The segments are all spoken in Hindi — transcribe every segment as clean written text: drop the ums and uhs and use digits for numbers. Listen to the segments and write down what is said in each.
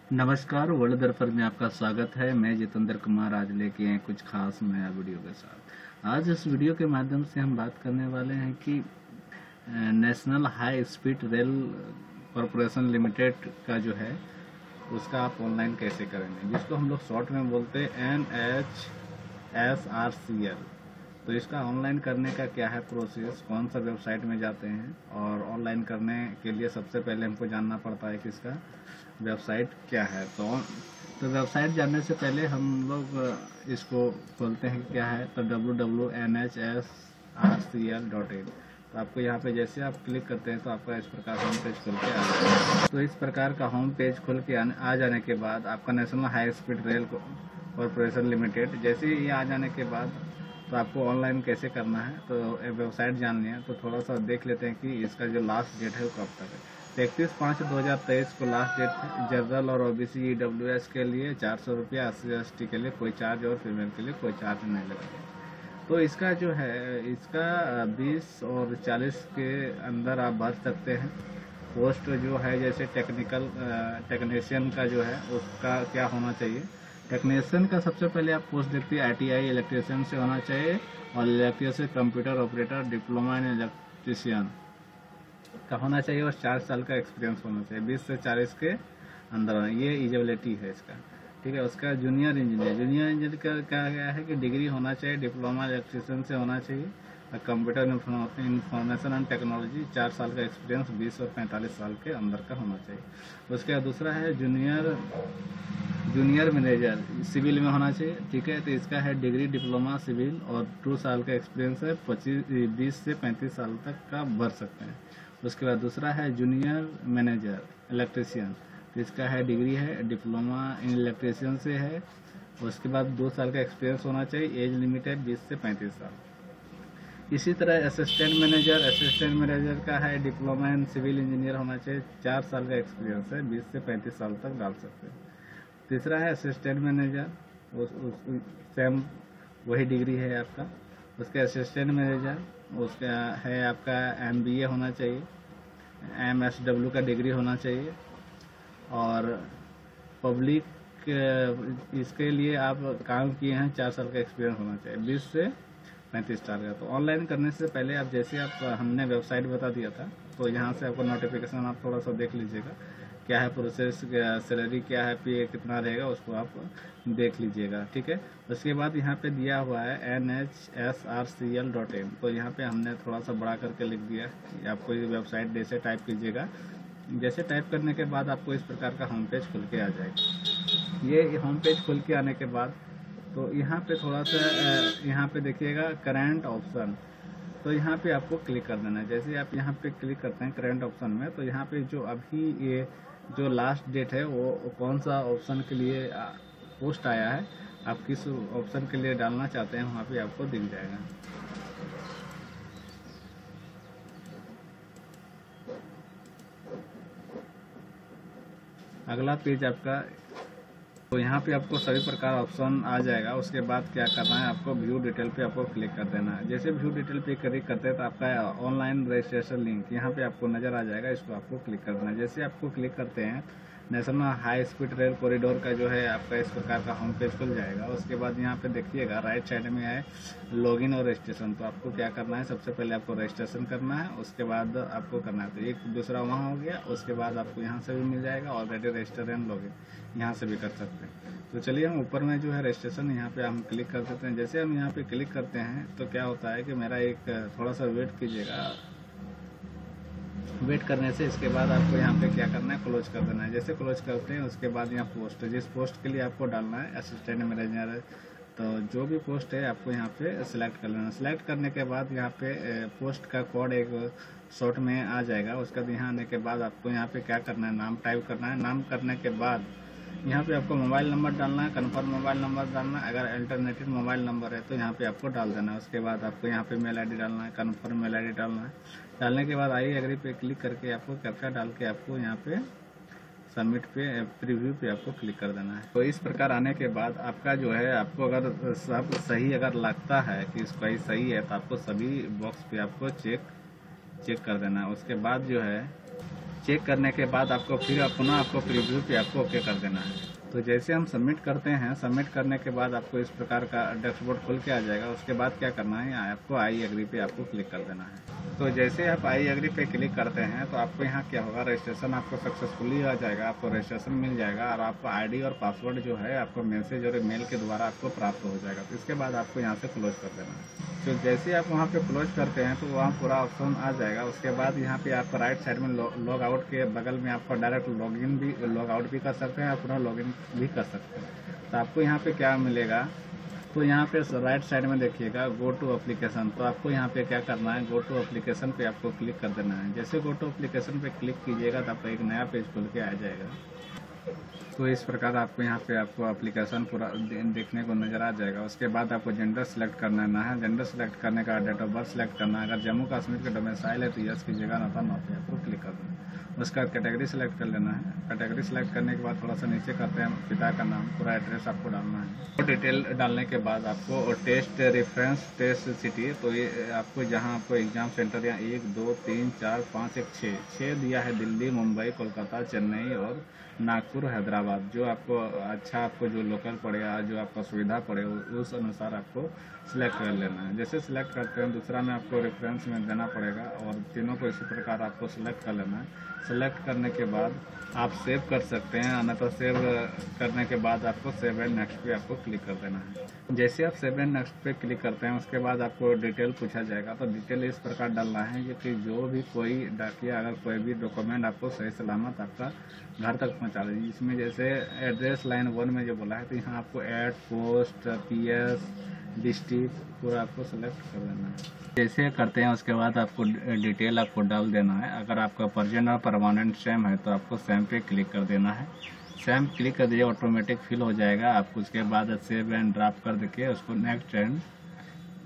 नमस्कार, वर्ल्ड दर्पण में आपका स्वागत है। मैं जितेंद्र कुमार आज लेके आए कुछ खास नया वीडियो के साथ। आज इस वीडियो के माध्यम से हम बात करने वाले हैं कि national high speed rail corporation limited का जो है उसका आप ऑनलाइन कैसे करेंगे, जिसको हम लोग शॉर्ट में बोलते हैं NHSRCL। तो इसका ऑनलाइन करने का क्या है प्रोसेस, कौन सा वेबसाइट में जाते हैं, और ऑनलाइन करने के लिए सबसे पहले हमको जानना पड़ता है कि इसका वेबसाइट क्या है। तो वेबसाइट जानने से पहले हम लोग इसको खोलते हैं क्या है, तो www.nhsrcl.in। तो आपको यहाँ पे जैसे आप क्लिक करते हैं तो आपका इस प्रकार होम पेज खुल के आ जाएगा। तो इस प्रकार का होम पेज खुल के आ जाने के बाद आपका national high speed rail corporation limited जैसे ही आ जाने के बाद तो आपको ऑनलाइन कैसे करना है, तो वेबसाइट जाननी है। तो थोड़ा सा देख लेते हैं कि इसका जो लास्ट डेट है वो कब तक है। 31/5/2023 को लास्ट डेट है। जनरल और OBC EWS के लिए 400 रुपया, SC/ST के लिए कोई चार्ज और फीमेल के लिए कोई चार्ज नहीं लगेगा। तो इसका जो है इसका 20 और 40 के अंदर आप भर सकते हैं। पोस्ट जो है जैसे टेक्नीशियन का जो है उसका क्या होना चाहिए। टेक्नीशियन का सबसे पहले आप पोस्ट देखते हैं ITI इलेक्ट्रीशियन से होना चाहिए, और electrician computer operator diploma in electrician का होना चाहिए, और 4 साल का एक्सपीरियंस होना चाहिए। 20 से 40 के अंदर ये एलिजिबिलिटी है इसका, ठीक है। उसका जूनियर इंजीनियर का क्या है कि डिग्री होना चाहिए, डिप्लोमा इलेक्ट्रीशियन से होना चाहिए, और कंप्यूटर इंफॉर्मेशन एंड टेक्नोलॉजी 4 साल का एक्सपीरियंस 20 और 45 साल के अंदर का होना चाहिए। उसके बाद दूसरा है जूनियर मैनेजर सिविल में होना चाहिए, ठीक है। तो इसका है डिग्री डिप्लोमा सिविल और 2 साल का एक्सपीरियंस है। 20 से 35 साल तक का भर सकते हैं। उसके बाद दूसरा है जूनियर मैनेजर इलेक्ट्रीशियन, तो इसका है डिग्री है डिप्लोमा इन इलेक्ट्रीशियन से है। उसके बाद 2 साल का एक्सपीरियंस होना चाहिए। एज लिमिट है 20 से 35 साल। इसी तरह असिस्टेंट मैनेजर का है डिप्लोमा इन सिविल इंजीनियर होना चाहिए, 4 साल का एक्सपीरियंस है, 20 से 35 साल तक डाल सकते हैं। तीसरा है असिस्टेंट मैनेजर, सेम वही डिग्री है आपका। उसके असिस्टेंट मैनेजर उसका है आपका MBA होना चाहिए, MSW का डिग्री होना चाहिए, और पब्लिक इसके लिए आप काम किए हैं 4 साल का एक्सपीरियंस होना चाहिए, 20 से 35 साल का। तो ऑनलाइन करने से पहले आप जैसे आप हमने वेबसाइट बता दिया था, तो यहाँ से आपको नोटिफिकेशन आप थोड़ा सा देख लीजिएगा क्या है प्रोसेस, सैलरी क्या है, पे कितना रहेगा, उसको आप देख लीजिएगा, ठीक है। उसके बाद यहाँ पे दिया हुआ है NHSRCL.in। तो यहाँ पे हमने थोड़ा सा बड़ा करके लिख दिया। आपको ये वेबसाइट जैसे टाइप कीजिएगा, जैसे टाइप करने के बाद आपको इस प्रकार का होम पेज खुल के आ जाएगा। ये होम पेज खुल के आने के बाद तो यहाँ पे थोड़ा सा यहाँ पे देखिएगा करंट ऑप्शन, तो यहाँ पे आपको क्लिक कर देना है। जैसे आप यहाँ पे क्लिक करते हैं करंट ऑप्शन में, तो यहाँ पे जो अभी ये जो लास्ट डेट है वो कौन सा ऑप्शन के लिए पोस्ट आया है, आप किस ऑप्शन के लिए डालना चाहते हैं, वहाँ पे आपको दिख जाएगा। अगला पेज आपका, तो यहाँ पे आपको सभी प्रकार ऑप्शन आ जाएगा। उसके बाद क्या करना है, आपको व्यू डिटेल पे आपको क्लिक कर देना है। जैसे व्यू डिटेल पे क्लिक करते हैं तो आपका ऑनलाइन रजिस्ट्रेशन लिंक यहाँ पे आपको नज़र आ जाएगा, इसको आपको क्लिक कर देना है। जैसे आपको क्लिक करते हैं national high speed rail corridor का जो है आपका इस प्रकार का होम पेज खुल जाएगा। उसके बाद यहाँ पे देखिएगा राइट साइड में है लॉगिन और रजिस्ट्रेशन। तो आपको क्या करना है, सबसे पहले आपको रजिस्ट्रेशन करना है, उसके बाद आपको करना है। तो एक दूसरा वहाँ हो गया। उसके बाद आपको यहाँ से भी मिल जाएगा ऑलरेडी रजिस्टर एंड लॉगिन, यहाँ से भी कर सकते हैं। तो चलिए हम ऊपर में जो है रजिस्ट्रेशन यहाँ पे हम क्लिक कर देते हैं। जैसे हम यहाँ पे क्लिक करते हैं तो क्या होता है कि मेरा एक थोड़ा सा वेट कीजिएगा। वेट करने से इसके बाद आपको यहाँ पे क्या करना है, क्लोज कर देना है। जैसे क्लोज करते हैं उसके बाद यहाँ पोस्ट, जिस पोस्ट के लिए आपको डालना है असिस्टेंट मैनेजर, तो जो भी पोस्ट है आपको यहाँ पे सिलेक्ट कर लेना। सिलेक्ट करने के बाद यहाँ पे पोस्ट का कोड एक शॉर्ट में आ जाएगा। उसके बाद यहाँ आने के बाद आपको यहाँ पे क्या करना है, नाम टाइप करना है। नाम करने के बाद यहाँ पे आपको मोबाइल नंबर डालना है, कन्फर्म मोबाइल नंबर डालना है। अगर अल्टरनेटिव मोबाइल नंबर है तो यहाँ पे आपको डाल देना है। उसके बाद आपको यहाँ पे मेल ID डालना है, कन्फर्म मेल ID डालना है। डालने के बाद आई एग्री पे क्लिक करके आपको कैप्चा डाल के आपको यहाँ पे सबमिट पे प्रीव्यू पे आपको क्लिक कर देना है। तो इस प्रकार आने के बाद आपका जो है, आपको अगर सब सही अगर लगता है कि इसका सही है तो आपको सभी बॉक्स पे आपको चेक कर देना है। उसके बाद जो है चेक करने के बाद आपको फिर पुनः आपको प्रीव्यू पे आपको ओके कर देना है। तो जैसे हम सबमिट करते हैं, सबमिट करने के बाद आपको इस प्रकार का डैशबोर्ड खुल के आ जाएगा। उसके बाद क्या करना है, आपको आई एग्री पे आपको क्लिक कर देना है। तो जैसे आप आई एग्री पे क्लिक करते हैं तो आपको यहाँ क्या होगा, रजिस्ट्रेशन आपको सक्सेसफुली आ जाएगा, आपको रजिस्ट्रेशन मिल जाएगा और आपको आईडी और पासवर्ड जो है आपको मैसेज और ईमेल के द्वारा आपको प्राप्त हो जाएगा। तो इसके बाद आपको यहाँ से क्लोज कर देना है। तो जैसे आप वहाँ पे क्लोज करते हैं तो वहाँ पूरा ऑप्शन आ जाएगा। उसके बाद यहाँ पे आपको राइट साइड में लॉग आउट के बगल में आपको डायरेक्ट लॉग आउट भी कर सकते हैं, अपना लॉगिन भी कर सकते हैं। तो आपको यहाँ पे क्या मिलेगा, तो यहाँ पे राइट साइड में देखिएगा गो टू एप्लीकेशन। तो आपको यहाँ पे क्या करना है, गो टू एप्लीकेशन पे आपको क्लिक कर देना है। जैसे गो टू एप्लीकेशन पे क्लिक कीजिएगा तो आपको एक नया पेज खुल के आ जाएगा। तो इस प्रकार आपको यहाँ पे आपको एप्लीकेशन पूरा देखने को नज़र आ जाएगा। उसके बाद आपको जेंडर सेलेक्ट करना है। जेंडर सेलेक्ट करने का डेट ऑफ बर्थ सेलेक्ट करना है। अगर जम्मू कश्मीर का डोमिसाइल है तो यस कीजिएगा, ना पे आपको क्लिक कर देना है। उसका कैटेगरी सेलेक्ट कर लेना है। कैटेगरी सेलेक्ट करने के बाद थोड़ा सा नीचे करते हैं, पिता का नाम, पूरा एड्रेस आपको डालना है। तो डिटेल डालने के बाद आपको टेस्ट रेफरेंस टेस्ट सिटी, तो ये आपको जहाँ आपको एग्जाम सेंटर या 1 2 3 4 5 1 6 दिया है, दिल्ली, मुंबई, कोलकाता, चेन्नई और नागपुर, हैदराबाद। जो आपको अच्छा आपको जो लोकल पड़ेगा, जो आपका सुविधा पड़े उस अनुसार आपको सिलेक्ट कर लेना है। जैसे सिलेक्ट करते हैं दूसरा में आपको रेफरेंस में देना पड़ेगा और तीनों को इसी प्रकार आपको सिलेक्ट कर लेना है। सेलेक्ट करने के बाद आप सेव कर सकते हैं, अन्यथा तो सेव करने के बाद आपको सेव एंड नेक्स्ट पे आपको क्लिक कर देना है। जैसे आप सेव एंड नेक्स्ट पे क्लिक करते हैं उसके बाद आपको डिटेल पूछा जाएगा। तो डिटेल इस प्रकार डालना है कि जो भी कोई डाकिया अगर कोई भी डॉक्यूमेंट आपको सही सलामत आपका घर तक पहुंचा दे। इसमें जैसे एड्रेस लाइन 1 में जो बोला है तो यहाँ आपको एड, पोस्ट, PS, डिस्ट्रिक्ट पूरा आपको सेलेक्ट कर देना है। जैसे करते हैं उसके बाद आपको डिटेल आपको डाल देना है। अगर आपका परजेंट और परमानेंट सेम है तो आपको सेम पे क्लिक कर देना है। सेम क्लिक कर दीजिए, ऑटोमेटिक फिल हो जाएगा। आपको उसके बाद सेव एंड ड्रॉप कर देके उसको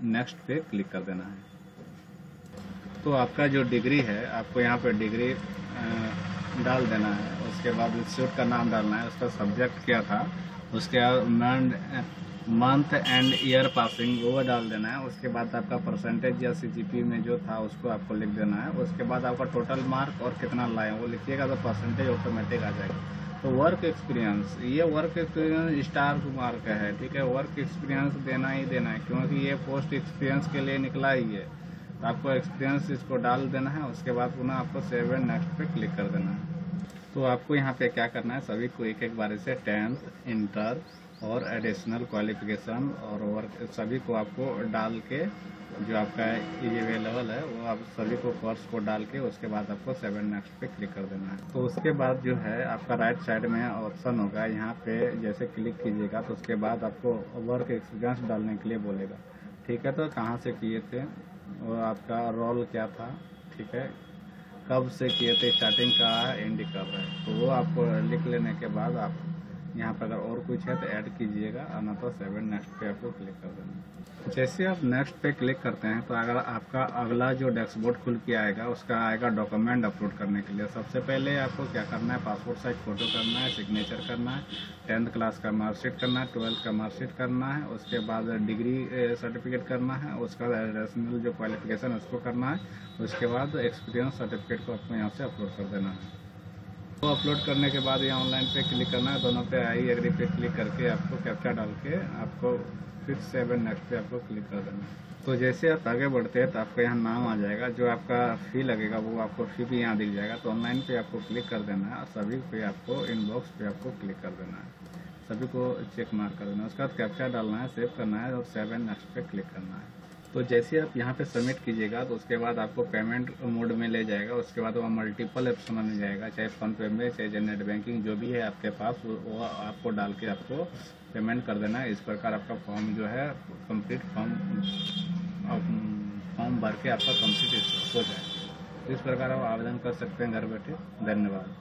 नेक्स्ट पे क्लिक कर देना है। तो आपका जो डिग्री है आपको यहाँ पे डिग्री डाल देना है। उसके बाद इंस्टीट्यूट का नाम डालना है, उसका सब्जेक्ट क्या था, उसके बाद मंथ एंड ईयर पासिंग वो डाल देना है। उसके बाद आपका परसेंटेज या CGP में जो था उसको आपको लिख देना है। उसके बाद आपका टोटल मार्क और कितना लाए वो लिखिएगा तो परसेंटेज ऑटोमेटिक आ जाएगा। तो वर्क एक्सपीरियंस, ये वर्क एक्सपीरियंस स्टार मार्क है, ठीक है। वर्क एक्सपीरियंस देना ही देना है क्योंकि ये पोस्ट एक्सपीरियंस के लिए निकला ही है। तो आपको एक्सपीरियंस इसको डाल देना है। उसके बाद पुनः आपको सेव एंड नेक्स्ट पे क्लिक कर देना है। तो आपको यहाँ पे क्या करना है, सभी को एक एक बारे से 10th, इंटर और एडिशनल क्वालिफिकेशन और वर्क सभी को आपको डाल के जो आपका अवेलेबल है वो आप सभी को कोर्स को डाल के उसके बाद आपको 7 नेक्स्ट पे क्लिक कर देना है। तो उसके बाद जो है आपका राइट साइड में ऑप्शन होगा, यहाँ पे जैसे क्लिक कीजिएगा तो उसके बाद आपको वर्क एक्सपीरियंस डालने के लिए बोलेगा, ठीक है। तो कहाँ से किए थे और आपका रोल क्या था, ठीक है, कब से किए थे, स्टार्टिंग का एंड कब है, तो वो आपको लिख लेने के बाद आप यहाँ पर अगर और कुछ है तो ऐड कीजिएगा, ना तो 7 नेक्स्ट पे आपको क्लिक कर देना। जैसे आप नेक्स्ट पे क्लिक करते हैं तो अगर आपका अगला जो डैशबोर्ड खुल के आएगा उसका आएगा डॉक्यूमेंट अपलोड करने के लिए। सबसे पहले आपको क्या करना है, पासपोर्ट साइज फोटो करना है, सिग्नेचर करना है, 10th क्लास का मार्कशीट करना है, 12th का मार्कशीट करना है, उसके बाद डिग्री सर्टिफिकेट करना है, उसका एडिशनल जो क्वालिफिकेशन उसको करना है, उसके बाद एक्सपीरियंस सर्टिफिकेट को आपको यहाँ से अपलोड कर देना है। तो अपलोड करने के बाद यहाँ ऑनलाइन पे क्लिक करना है, दोनों पे आई एग्री पे क्लिक करके आपको कैप्चा डाल के आपको फिर 7 नेक्स्ट पे आपको क्लिक कर देना है। तो जैसे आप आगे बढ़ते हैं तो आपको यहाँ नाम आ जाएगा, जो आपका फ़ी लगेगा वो आपको फ़ी भी यहाँ दिख जाएगा। तो ऑनलाइन पे आपको क्लिक कर देना है और सभी पे आपको इनबॉक्स पे आपको क्लिक कर देना है, सभी को चेक मार्क कर देना है। उसके बाद कैप्चा डालना है, सेव करना है और 7 नेक्स्ट पे क्लिक करना है। तो जैसे आप यहाँ पे सबमिट कीजिएगा तो उसके बाद आपको पेमेंट मोड में ले जाएगा। उसके बाद वो मल्टीपल ऑप्शन में जाएगा, चाहे फ़ोनपे में, चाहे नेट बैंकिंग जो भी है आपके पास वो आपको डाल के आपको पेमेंट कर देना है। इस प्रकार आपका फॉर्म जो है कंप्लीट फॉर्म भर के आपका कंप्लीट हो जाएगा। इस प्रकार आप आवेदन कर सकते हैं घर बैठे। धन्यवाद।